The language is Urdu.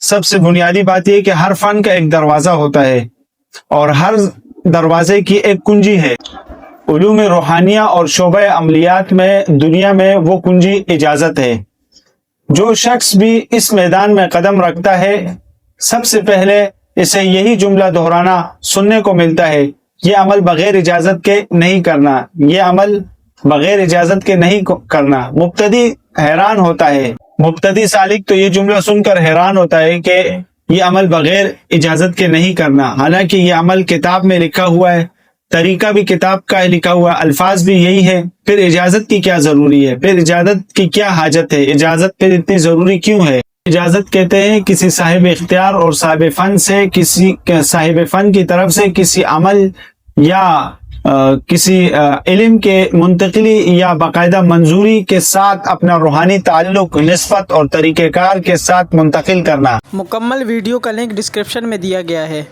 سب سے بنیادی بات یہ کہ ہر فن کا ایک دروازہ ہوتا ہے اور ہر دروازے کی ایک کنجی ہے۔ علوم روحانیہ اور شعبہ عملیات میں دنیا میں وہ کنجی اجازت ہے۔ جو شخص بھی اس میدان میں قدم رکھتا ہے سب سے پہلے اسے یہی جملہ دہرانا سننے کو ملتا ہے، یہ عمل بغیر اجازت کے نہیں کرنا، یہ عمل بغیر اجازت کے نہیں کرنا۔ مبتدی حیران ہوتا ہے، مبتدی سالک تو یہ جملہ سن کر حیران ہوتا ہے کہ یہ عمل بغیر اجازت کے نہیں کرنا، حالانکہ یہ عمل کتاب میں لکھا ہوا ہے، طریقہ بھی کتاب کا لکھا ہوا ہے، الفاظ بھی یہی ہے، پھر اجازت کی کیا ضروری ہے؟ پھر اجازت کی کیا حاجت ہے؟ اجازت پھر اتنی ضروری کیوں ہے؟ اجازت کہتے ہیں کسی صاحب اختیار اور صاحب فن سے، کسی صاحب فن کی طرف سے کسی عمل یا کسی علم کے منتقلی یا باقاعدہ منظوری کے ساتھ اپنا روحانی تعلق نسبت اور طریقہ کار کے ساتھ منتقل کرنا۔ مکمل ویڈیو کا لنک ڈسکرپشن میں دیا گیا ہے۔